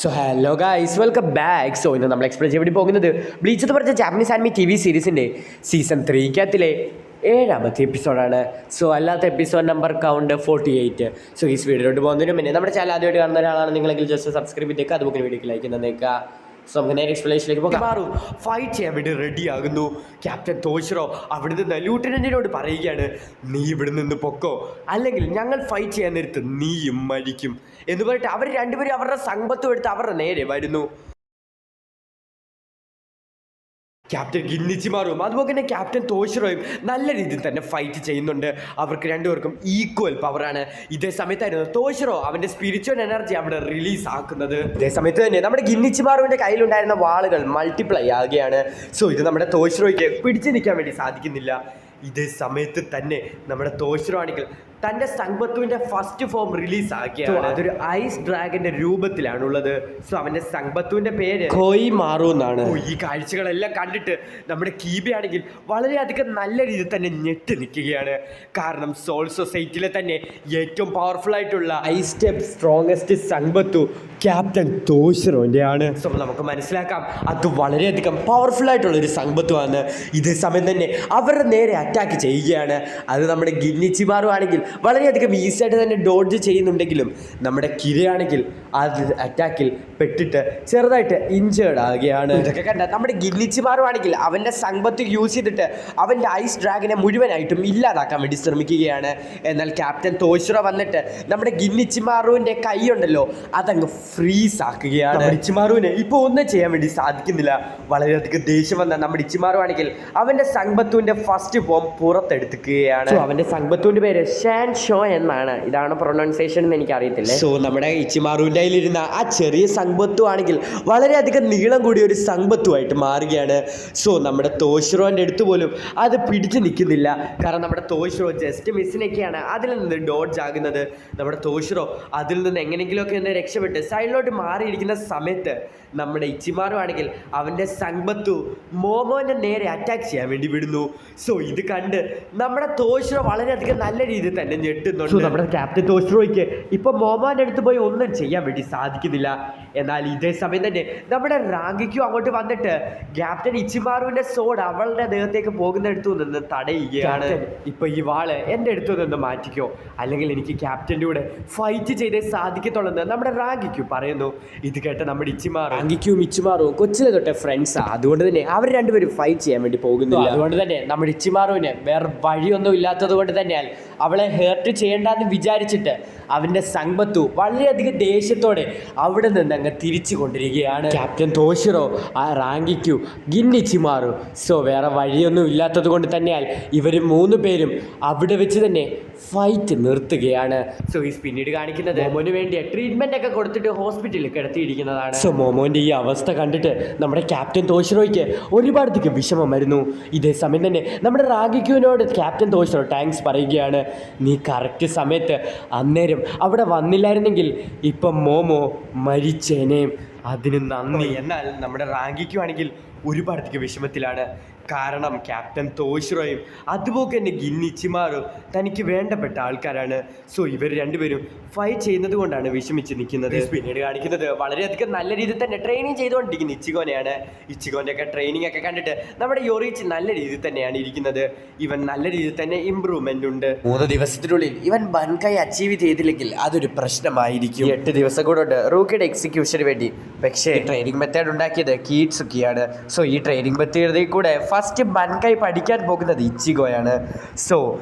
So hello guys, welcome back. So ഇന്ന് നമ്മൾ explain ചെയ്യാൻ വേണ്ടി പോകുന്നത് ബ്ലീച്ച് എന്ന് പറഞ്ഞ ജാപ്പനീസ് ആനിമി TV സീരീസിൻ്റെ സീസൺ 3 7ാമത്തെ എപ്പിസോഡാണ്. സോ അല്ലാത്ത എപ്പിസോഡ് നമ്പർ കൗണ്ട് 48. സോ ഈ വീഡിയോയിലോട്ട് പോകുന്നതിന് മുന്നേ നമ്മുടെ ചാനൽ ആദ്യമായിട്ട് കാണുന്ന ഒരാളാണ് നിങ്ങളെങ്കിൽ ജസ്റ്റ് സബ്സ്ക്രൈബ് ചെയ്തേക്കുക, അതുപോലെ വീഡിയോക്ക് ലൈക്ക് തന്നേക്കുക. സോ നമുക്ക് നേരെ എക്സ്പ്ലനേഷനിലേക്ക് പോകാം. മാറും ഫൈറ്റ് ചെയ്യാൻ വേണ്ടി റെഡി ആകുന്നു. ക്യാപ്റ്റൻ തോഷിറോ അവിടെ നിന്ന് ലൂട്ടനൻറ്റിനോട് പറയുകയാണ്, നീ ഇവിടെ നിന്ന് പൊക്കോ, അല്ലെങ്കിൽ ഞങ്ങൾ ഫൈറ്റ് ചെയ്യാൻ നേരത്ത് നീയും മരിക്കും എന്ന് പറഞ്ഞിട്ട് അവർ രണ്ടുപേരും അവരുടെ സമ്പത്തും എടുത്ത് അവരുടെ നേരെ വരുന്നു. ക്യാപ്റ്റൻ ഗിന്നിച്ചിമാറും അതുപോലെ തന്നെ ക്യാപ്റ്റൻ തോഷിറോയും നല്ല രീതിയിൽ തന്നെ ഫൈറ്റ് ചെയ്യുന്നുണ്ട്. അവർക്ക് രണ്ടുപേർക്കും ഈക്വൽ പവറാണ്. ഇതേ സമയത്തായിരുന്നു തോഷിറോ അവൻ്റെ സ്പിരിച്വൽ എനർജി അവിടെ റിലീസ് ആക്കുന്നത്. ഇതേ സമയത്ത് തന്നെ നമ്മുടെ ഗിന്നിച്ചിമാറുവിൻ്റെ കയ്യിലുണ്ടായിരുന്ന വാളുകൾ മൾട്ടിപ്ലൈ ആകുകയാണ്. സോ ഇത് നമ്മുടെ തോഷിറോയ്ക്ക് പിടിച്ചു നിൽക്കാൻ വേണ്ടി സാധിക്കുന്നില്ല. ഇതേ സമയത്ത് തന്നെ നമ്മുടെ തോഷിറോ ആണെങ്കിൽ തൻ്റെ സങ്ബത്തുവിൻ്റെ ഫസ്റ്റ് ഫോം റിലീസ് ആക്കിയാണ്. അതൊരു ഐസ് ഡ്രാഗന്റെ രൂപത്തിലാണുള്ളത്. സോ അവൻ്റെ സങ്ബത്തുവിൻ്റെ പേര് കോയി മാറു എന്നാണ്. ഈ കാഴ്ചകളെല്ലാം കണ്ടിട്ട് നമ്മുടെ കീബി ആണെങ്കിൽ വളരെയധികം നല്ല രീതിയിൽ തന്നെ ഞെട്ടി നിൽക്കുകയാണ്. കാരണം സോൾ സൊസൈറ്റിയിലെ തന്നെ ഏറ്റവും പവർഫുൾ ആയിട്ടുള്ള ഐസ് സ്റ്റെപ്പ് സ്ട്രോങ്ങസ്റ്റ് സങ്ബത്തു ക്യാപ്റ്റൻ തോഷിറോൻ്റെ ആണ്. സോ നമുക്ക് മനസ്സിലാക്കാം അത് വളരെയധികം പവർഫുൾ ആയിട്ടുള്ള ഒരു സങ്ബത്തുവാണ്. ഇതേ സമയം തന്നെ അവരുടെ നേരെ അറ്റാക്ക് ചെയ്യുകയാണ്. അത് നമ്മുടെ ഗിന്നിച്ചിമാറു ആണെങ്കിൽ വളരെയധികം ഈസിയായിട്ട് തന്നെ ഡോഡ്ജ് ചെയ്യുന്നുണ്ടെങ്കിലും നമ്മുടെ കിരയാണെങ്കിൽ അത് അറ്റാക്കിൽ പെട്ടിട്ട് ചെറുതായിട്ട് ഇഞ്ചേർഡ് ആകുകയാണ്. ഇതൊക്കെ കണ്ട നമ്മുടെ ഗിന്നിച്ചിമാറു ആണെങ്കിൽ അവൻ്റെ സമ്പത്ത് യൂസ് ചെയ്തിട്ട് അവൻ്റെ ഐസ് ഡ്രാഗനെ മുഴുവനായിട്ടും ഇല്ലാതാക്കാൻ വേണ്ടി ശ്രമിക്കുകയാണ്. എന്നാൽ ക്യാപ്റ്റൻ തോഷിറോ വന്നിട്ട് നമ്മുടെ ഗിന്നിച്ചിമാറുവിൻ്റെ കൈയുണ്ടല്ലോ അതങ്ങ് ഫ്രീസ് ആക്കുകയാണ്. ഇച്ചിമാറുവിന് ഇപ്പോൾ ഒന്നും ചെയ്യാൻ വേണ്ടി സാധിക്കുന്നില്ല. വളരെയധികം ദേഷ്യം വന്ന നമ്മുടെ ഇച്ചിമാറു ആണെങ്കിൽ അവൻ്റെ സങ്ബത്തുവിൻ്റെ ഫസ്റ്റ് ഫോം പുറത്തെടുക്കുകയാണ്. അവൻ്റെ സങ്ബത്തുവിൻ്റെ പേര് ഷോ എന്നാണ്. ഇതാണ് പ്രൊനൗൺസിയേഷൻ എന്ന് എനിക്ക് അറിയത്തില്ല. സോ നമ്മുടെ ഇച്ചിമാറുവിൻ്റെ കയ്യിലിരുന്ന ആ ചെറിയ സങ്ബത്തു ആണെങ്കിൽ വളരെയധികം നീളം കൂടിയ ഒരു സങ്ബത്തുമായിട്ട് മാറുകയാണ്. സോ നമ്മുടെ തോഷിറോൻ്റെ അടുത്ത് പോലും അത് പിടിച്ചു നിൽക്കുന്നില്ല. കാരണം നമ്മുടെ തോഷിറോ ജസ്റ്റ് മിസ്സിനൊക്കെയാണ് അതിൽ നിന്ന് ഡോഡ്ജ് ആകുന്നത്. നമ്മുടെ തോഷിറോ അതിൽ നിന്ന് എങ്ങനെയെങ്കിലുമൊക്കെ ഒന്ന് രക്ഷപ്പെട്ട് സൈഡിലോട്ട് മാറിയിരിക്കുന്ന സമയത്ത് നമ്മുടെ ഇച്ചിമാറു ആണെങ്കിൽ അവൻ്റെ സങ്ബത്തു മോമോൻ്റെ നേരെ അറ്റാക്ക് ചെയ്യാൻ വേണ്ടി വിടുന്നു. സോ ഇത് കണ്ട് നമ്മുടെ തോഷിറോ വളരെയധികം നല്ല രീതിയിൽ തന്നെ ഞെട്ടുന്നുണ്ട്. നമ്മുടെ ക്യാപ്റ്റൻ തോഷിറോയ്ക്ക് ഇപ്പം മോമോൻ്റെ അടുത്ത് പോയി ഒന്നും ചെയ്യാൻ വേണ്ടി സാധിക്കുന്നില്ല. എന്നാൽ ഇതേ സമയം തന്നെ നമ്മുടെ റാങ്കിക്കും അങ്ങോട്ട് വന്നിട്ട് ക്യാപ്റ്റൻ ഇച്ചിമാറുവിൻ്റെ സോഡ് അവളുടെ ദേഹത്തേക്ക് പോകുന്നിടത്തു നിന്ന് തടയുകയാണ്. ഇപ്പം ഈ വാള് എൻ്റെ അടുത്തു നിന്ന് മാറ്റിക്കോ, അല്ലെങ്കിൽ എനിക്ക് ക്യാപ്റ്റൻ്റെ കൂടെ ഫൈറ്റ് ചെയ്തേ സാധിക്കത്തുള്ളൂ നമ്മുടെ റാങ്കിക്കും പറയുന്നു. ഇത് കേട്ട് നമ്മുടെ റാങ്കിക്കും ഇച്ചിമാറും കൊച്ചിലെ തൊട്ട് ഫ്രണ്ട്സാണ്. അതുകൊണ്ട് തന്നെ അവർ രണ്ടുപേരും ഫൈറ്റ് ചെയ്യാൻ വേണ്ടി പോകുന്നില്ല. അതുകൊണ്ട് തന്നെ നമ്മുടെ ഇച്ചിമാറുവിന് വേറെ വഴിയൊന്നും ഇല്ലാത്തത് കൊണ്ട് തന്നെ അവളെ ഹേർട്ട് ചെയ്യേണ്ടെന്ന് വിചാരിച്ചിട്ട് അവൻ്റെ സങ്ബത്തു വളരെയധികം ദേഷ്യത്തോടെ അവിടെ നിന്ന് അങ്ങ് തിരിച്ചു കൊണ്ടിരിക്കുകയാണ്. ക്യാപ്റ്റൻ തോഷിറോ ആ റാങ്കിക്കു ഗിന്നിച്ചിമാറു. സോ വേറെ വഴിയൊന്നും ഇല്ലാത്തത് കൊണ്ട് തന്നെയാൽ ഇവർ 3 പേരും അവിടെ വെച്ച് തന്നെ ഫൈറ്റ് നിർത്തുകയാണ്. സോ ഈ പിന്നീട് കാണിക്കുന്നത് മോമോന് വേണ്ടി ട്രീറ്റ്മെൻ്റ് ഒക്കെ കൊടുത്തിട്ട് ഹോസ്പിറ്റലിൽ കിടത്തിയിരിക്കുന്നതാണ്. സോ മോമോൻ്റെ ഈ അവസ്ഥ കണ്ടിട്ട് നമ്മുടെ ക്യാപ്റ്റൻ തോഷിറോയ്ക്ക് ഒരുപാടധികം വിഷമം വരുന്നു. ഇതേ സമയം തന്നെ നമ്മുടെ റാങ്കിക്കുവിനോട് ക്യാപ്റ്റൻ തോഷിറോ താങ്ക്സ് പറയുകയാണ്. നീ കറക്റ്റ് സമയത്ത് അന്നേരം അവിടെ വന്നില്ലായിരുന്നെങ്കിൽ ഇപ്പം മോമോ മരിച്ചേനെ, അതിന് നന്ദി. എന്നാൽ നമ്മുടെ റാങ്കിക്കുവാണെങ്കിൽ ഒരുപാടധികം വിഷമത്തിലാണ്. കാരണം ക്യാപ്റ്റൻ തോഷിറോയും അതുപോലെ തന്നെ ഗിന്നിച്ചിമാറും തനിക്ക് വേണ്ടപ്പെട്ട ആൾക്കാരാണ്. സോ ഇവർ രണ്ടുപേരും ഫൈറ്റ് ചെയ്യുന്നത് കൊണ്ടാണ് വിഷമിച്ച് നിൽക്കുന്നത്. പിന്നീട് കാണിക്കുന്നത് വളരെയധികം നല്ല രീതിയിൽ തന്നെ ട്രെയിനിങ് ചെയ്തുകൊണ്ടിരിക്കുന്ന ഇച്ചിഗോനെയാണ്. ഇച്ചിഗോൻ്റെ ഒക്കെ ട്രെയിനിങ് ഒക്കെ കണ്ടിട്ട് നമ്മുടെ യോറിച്ച് നല്ല രീതിയിൽ തന്നെയാണ് ഇരിക്കുന്നത്. ഇവൻ നല്ല രീതിയിൽ തന്നെ ഇമ്പ്രൂവ്മെൻ്റ് ഉണ്ട്. 3 ദിവസത്തിനുള്ളിൽ ഇവൻ ബൻകൈ അച്ചീവ് ചെയ്തില്ലെങ്കിൽ അതൊരു പ്രശ്നമായിരിക്കും. 8 ദിവസം കൂടെ ഉണ്ട് റൂക്കിയുടെ എക്സിക്യൂഷന് വേണ്ടി. പക്ഷേ ട്രെയിനിങ് മെത്തേഡ് ഉണ്ടാക്കിയത് കീറ്റ്സുക്കിയാണ്. സോ ഈ ട്രെയിനിങ് മെത്തേഡിൽ കൂടെ ഫസ്റ്റ് ബൻകൈ പഠിക്കാൻ പോകുന്നത് ഇച്ചിഗോയാണ്. സോ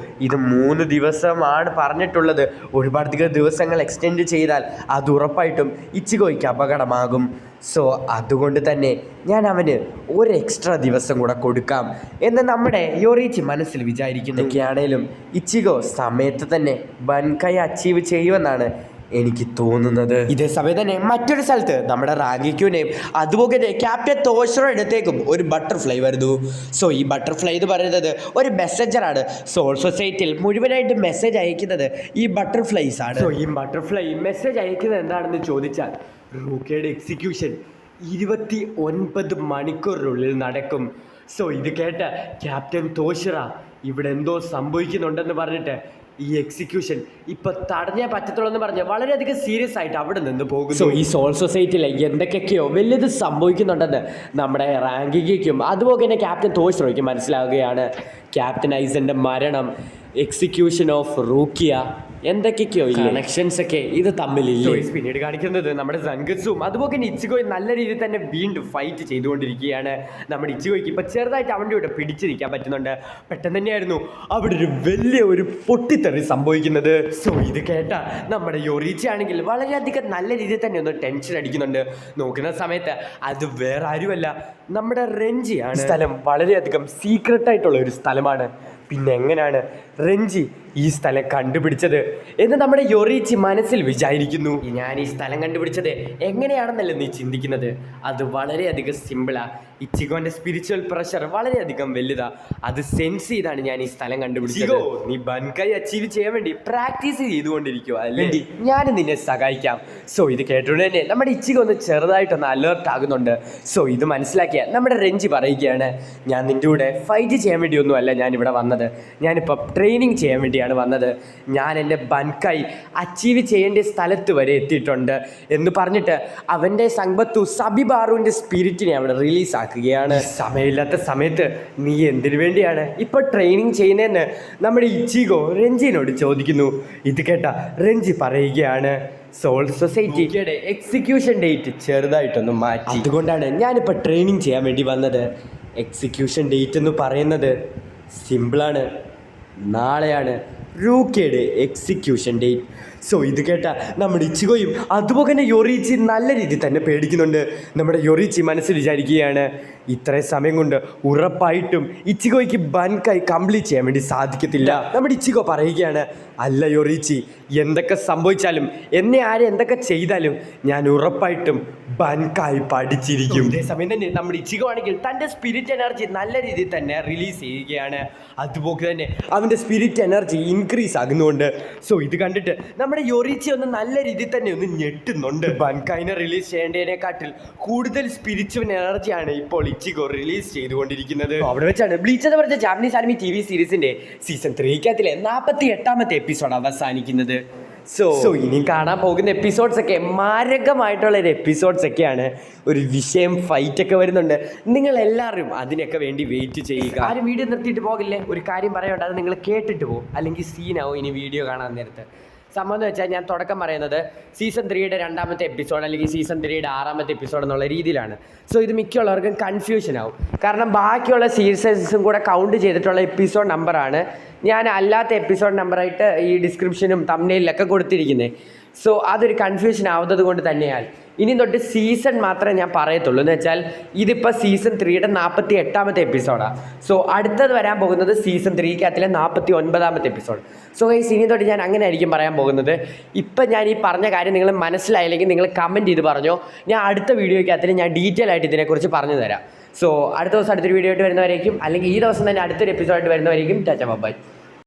ഇത് 3 ദിവസമാണ് പറഞ്ഞിട്ടുള്ളത്. ഒരുപാടധികം ദിവസങ്ങൾ എക്സ്റ്റെൻഡ് ചെയ്താൽ അത് ഉറപ്പായിട്ടും ഇച്ചിഗോയ്ക്ക് അപകടമാകും. സോ അതുകൊണ്ട് തന്നെ ഞാൻ അവന് ഒരു എക്സ്ട്രാ ദിവസം കൂടെ കൊടുക്കാം എന്ന് നമ്മുടെ യോറിച്ച് മനസ്സിൽ വിചാരിക്കുന്നതൊക്കെയാണേലും ഇച്ചിഗോ സമയത്ത് തന്നെ ബൻകൈ അച്ചീവ് ചെയ്യുമെന്നാണ് എനിക്ക് തോന്നുന്നത്. ഇതേ സമയം തന്നെ മറ്റൊരു സ്ഥലത്ത് നമ്മുടെ റാങ്കിക്കുവിനെയും അതുപോലെ തന്നെ ക്യാപ്റ്റൻ തോഷിറോ അടുത്തേക്കും ഒരു ബട്ടർഫ്ലൈ വരുന്നു. സോ ഈ ബട്ടർഫ്ലൈ എന്ന് പറയുന്നത് ഒരു മെസ്സഞ്ചറാണ്. സോൾ സൊസൈറ്റിയിൽ മുഴുവനായിട്ട് മെസ്സേജ് അയക്കുന്നത് ഈ ബട്ടർഫ്ലൈസ് ആണ്. സോ ഈ ബട്ടർഫ്ലൈ മെസ്സേജ് അയക്കുന്നത് എന്താണെന്ന് ചോദിച്ചാൽ റൂക്കയുടെ എക്സിക്യൂഷൻ 29 മണിക്കൂറിനുള്ളിൽ നടക്കും. സോ ഇത് കേട്ട ക്യാപ്റ്റൻ തോഷിറോ ഇവിടെ എന്തോ സംഭവിക്കുന്നുണ്ടെന്ന് പറഞ്ഞിട്ട് ഈ എക്സിക്യൂഷൻ ഇപ്പൊ തടഞ്ഞേ പറ്റത്തുള്ളൂ എന്ന് പറഞ്ഞ് വളരെയധികം സീരിയസ് ആയിട്ട് അവിടെ നിന്ന് പോകുന്നു. സോ ഈ സോൾ സൊസൈറ്റിയിൽ എന്തൊക്കെയൊക്കെയോ വലിയത് സംഭവിക്കുന്നുണ്ടെന്ന് നമ്മുടെ റാങ്കിക്കും അതുപോലെ തന്നെ ക്യാപ്റ്റൻ തോഷിറോയ്ക്ക് മനസ്സിലാവുകയാണ്. ക്യാപ്റ്റൻ ഐസന്റെ മരണം, എക്സിക്യൂഷൻ ഓഫ് റൂക്കിയ, എന്തൊക്കെയൊക്കെയോ കണക്ഷൻസ് ഒക്കെ ഇത് തമ്മിലില്ല. പിന്നീട് കാണിക്കുന്നത് നമ്മുടെ സങ്കസും അതുപോലെ തന്നെ ഇച്ചിഗോയും നല്ല രീതിയിൽ തന്നെ വീണ്ടും ഫൈറ്റ് ചെയ്തുകൊണ്ടിരിക്കുകയാണ്. നമ്മുടെ ഇച്ചിഗോയ്ക്ക് ഇപ്പൊ ചെറുതായിട്ട് അവൻ്റെ കൂടെ പിടിച്ചു നിൽക്കാൻ പറ്റുന്നുണ്ട്. പെട്ടെന്ന് തന്നെയായിരുന്നു അവിടെ ഒരു വലിയ ഒരു പൊട്ടിത്തെറി സംഭവിക്കുന്നത്. സോ ഇത് കേട്ട നമ്മുടെ യൊറീച്ചി ആണെങ്കിൽ വളരെയധികം നല്ല രീതിയിൽ തന്നെ ഒന്ന് ടെൻഷൻ അടിക്കുന്നുണ്ട്. നോക്കുന്ന സമയത്ത് അത് വേറെ ആരുമല്ല, നമ്മുടെ റെഞ്ചിയാണ്. സ്ഥലം വളരെയധികം സീക്രട്ട് ആയിട്ടുള്ള ഒരു സ്ഥലമാണ്. പിന്നെ എങ്ങനെയാണ് റെഞ്ചി ഈ സ്ഥലം കണ്ടുപിടിച്ചത് എന്ന് നമ്മുടെ യൊറീച്ചി മനസ്സിൽ വിചാരിക്കുന്നു. ഞാൻ ഈ സ്ഥലം കണ്ടുപിടിച്ചത് എങ്ങനെയാണെന്നല്ല നീ ചിന്തിക്കുന്നത്, അത് വളരെയധികം സിമ്പിളാ. ഇച്ചിഗോന്റെ സ്പിരിച്വൽ പ്രഷർ വളരെയധികം വലുതാ, അത് സെൻസ് ചെയ്താണ് ഞാൻ ഈ സ്ഥലം കണ്ടുപിടിച്ചത്. നീ ബൻകൈ അച്ചീവ് ചെയ്യാൻ വേണ്ടി പ്രാക്ടീസ് ചെയ്തുകൊണ്ടിരിക്കുക അല്ലേ, ഞാൻ നിന്നെ സഹായിക്കാം. സോ ഇത് കേട്ടുകൊണ്ട് തന്നെ നമ്മുടെ ഇച്ചിഗോ ഒന്ന് ചെറുതായിട്ടൊന്ന് അലേർട്ട് ആകുന്നുണ്ട്. സോ ഇത് മനസ്സിലാക്കിയ നമ്മുടെ റെഞ്ചി പറയുകയാണ്, ഞാൻ നിൻ്റെ കൂടെ ഫൈറ്റ് ചെയ്യാൻ വേണ്ടിയൊന്നുമല്ല ഞാനിവിടെ വന്നത്, ഞാനിപ്പോൾ ട്രെയിനിങ് ചെയ്യാൻ വേണ്ടിയാണ് വന്നത്. ഞാൻ എൻ്റെ ബൻകൈ അച്ചീവ് ചെയ്യേണ്ട സ്ഥലത്ത് വരെ എത്തിയിട്ടുണ്ട് എന്ന് പറഞ്ഞിട്ട് അവൻ്റെ സമ്പത്തു സബിബാറുവിൻ്റെ സ്പിരിറ്റിനെ അവിടെ റിലീസ് ആക്കുകയാണ്. സമയമില്ലാത്ത സമയത്ത് നീ എന്തിനു വേണ്ടിയാണ് ഇപ്പോൾ ട്രെയിനിങ് ചെയ്യുന്നതെന്ന് നമ്മുടെ ഇച്ചിഗോ റെഞ്ചിനോട് ചോദിക്കുന്നു. ഇത് കേട്ട റെഞ്ചി പറയുകയാണ്, സോൾ സൊസൈറ്റിയുടെ എക്സിക്യൂഷൻ ഡേറ്റ് ചെറുതായിട്ടൊന്ന് മാറ്റി, അതുകൊണ്ടാണ് ഞാനിപ്പോൾ ട്രെയിനിങ് ചെയ്യാൻ വേണ്ടി വന്നത്. എക്സിക്യൂഷൻ ഡേറ്റ് എന്ന് പറയുന്നത് സിമ്പിളാണ്, നാളെയാണ് റൂക്കിയുടെ എക്സിക്യൂഷൻ ഡേറ്റ്. സോ ഇത് കേട്ട നമ്മുടെ ഇച്ചിഗോയും അതുപോലെ തന്നെ യൊറീച്ചി നല്ല രീതിയിൽ തന്നെ പേടിക്കുന്നുണ്ട്. നമ്മുടെ യൊറീച്ചി മനസ്സിൽ വിചാരിക്കുകയാണ്, ഇത്രയും സമയം കൊണ്ട് ഉറപ്പായിട്ടും ഇച്ചിഗോയ്ക്ക് ബൻകൈ കംപ്ലീറ്റ് ചെയ്യാൻ വേണ്ടി സാധിക്കത്തില്ല. നമ്മുടെ ഇച്ചിഗോ പറയുകയാണ്, അല്ല യൊറീച്ചി, എന്തൊക്കെ സംഭവിച്ചാലും എന്നെ ആരെ എന്തൊക്കെ ചെയ്താലും ഞാൻ ഉറപ്പായിട്ടും ബൻകൈ പഠിച്ചിരിക്കും. അതേസമയം തന്നെ നമ്മുടെ ഇച്ചിഗോ ആണെങ്കിൽ തൻ്റെ സ്പിരിറ്റ് എനർജി നല്ല രീതിയിൽ തന്നെ റിലീസ് ചെയ്യുകയാണ്. അതുപോലെ തന്നെ അവൻ്റെ സ്പിരിറ്റ് എനർജി ഇൻക്രീസ് ആകുന്നുണ്ട്. സോ ഇത് കണ്ടിട്ട് നമ്മുടെ യൊറീച്ചി ഒന്ന് നല്ല രീതിയിൽ തന്നെ ഒന്ന് ഞെട്ടുന്നുണ്ട്. ബൻകൈനെ റിലീസ് ചെയ്യേണ്ടതിനെക്കാട്ടിൽ കൂടുതൽ സ്പിരിച്വൽ എനർജിയാണ് ഇപ്പോൾ ഇച്ചിഗോ റിലീസ് ചെയ്തുകൊണ്ടിരിക്കുന്നത്. അവിടെ വെച്ചാണ് ബ്ലീച്ച് എന്ന് പറഞ്ഞ ജാപ്പനീസ് ആനിമി TV സീരീസിന്റെ സീസൺ 3 48ാമത്തെ എപ്പിസോഡ് അവസാനിക്കുന്നത്. സോ ഇനി കാണാൻ പോകുന്ന എപ്പിസോഡ്സ് ഒക്കെ മാരകമായിട്ടുള്ള ഒരു എപ്പിസോഡ്സ് ഒക്കെയാണ്. ഒരു വിഷയം ഫൈറ്റ് ഒക്കെ വരുന്നുണ്ട്. നിങ്ങൾ എല്ലാവരും അതിനൊക്കെ വേണ്ടി വെയിറ്റ് ചെയ്യുക. ആരും വീഡിയോ നിർത്തിയിട്ട് പോകില്ലേ, ഒരു കാര്യം പറയണ്ട, അത് നിങ്ങൾ കേട്ടിട്ട് പോകും, അല്ലെങ്കിൽ സീനാവും ഇനി വീഡിയോ കാണാൻ നേരത്ത്. സംഭവം എന്ന് വെച്ചാൽ ഞാൻ തുടക്കം പറയുന്നത് സീസൺ 3 2ാമത്തെ എപ്പിസോഡ് അല്ലെങ്കിൽ സീസൺ 3 6ാമത്തെ എപ്പിസോഡ് എന്നുള്ള രീതിയിലാണ്. സോ ഇത് മിക്കുള്ളവർക്കും കൺഫ്യൂഷൻ ആവും, കാരണം ബാക്കിയുള്ള സീസൺസും കൂടെ കൗണ്ട് ചെയ്തിട്ടുള്ള എപ്പിസോഡ് നമ്പറാണ് ഞാൻ അല്ലാത്ത എപ്പിസോഡ് നമ്പറായിട്ട് ഈ ഡിസ്ക്രിപ്ഷനും തംബ്നെയിലൊക്കെ കൊടുത്തിരിക്കുന്നത്. സോ അതൊരു കൺഫ്യൂഷൻ ആവുന്നത് കൊണ്ട് തന്നെയാണ് ഇനി തൊട്ട് സീസൺ മാത്രമേ ഞാൻ പറയത്തുള്ളൂ. എന്ന് വെച്ചാൽ ഇതിപ്പോൾ സീസൺ 3 48ാമത്തെ എപ്പിസോഡാണ്. സോ അടുത്തത് വരാൻ പോകുന്നത് സീസൺ 3 49ാമത്തെ എപ്പിസോഡ്. സോ ഗൈസ് ഇനി തൊട്ട് ഞാൻ അങ്ങനെ ആയിരിക്കും പറയാൻ പോകുന്നത്. ഇപ്പം ഞാൻ ഈ പറഞ്ഞ കാര്യം നിങ്ങൾ മനസ്സിലായില്ലെങ്കിൽ നിങ്ങൾ കമൻറ്റ് ചെയ്ത് പറഞ്ഞോ, ഞാൻ അടുത്ത വീഡിയോയ്ക്കകത്തിൽ ഞാൻ ഡീറ്റെയിൽ ആയിട്ട് ഇതിനെക്കുറിച്ച് പറഞ്ഞു തരാം. സോ അടുത്ത ദിവസം അടുത്തൊരു വീഡിയോ ആയിട്ട് വരുന്നവരേക്കും, അല്ലെങ്കിൽ ഈ ദിവസം തന്നെ അടുത്തൊരു എപ്പിസോഡായിട്ട് വരുന്നവരേക്കും ടാറ്റ ബൈ.